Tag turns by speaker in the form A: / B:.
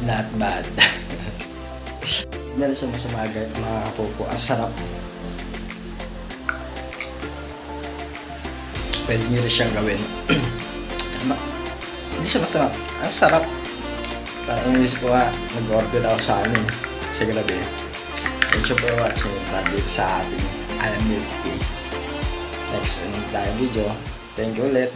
A: Not bad. Hindi na siya masama mga kapopo. Ang sarap. Pwede nyo rin siyang gawin. Hindi siya masama. Ang sarap. Parang inisip ko nag-order ako sa sa grabe. Thank you for watching. Dito sa ating Milktea. Next time video. Thank you ulit.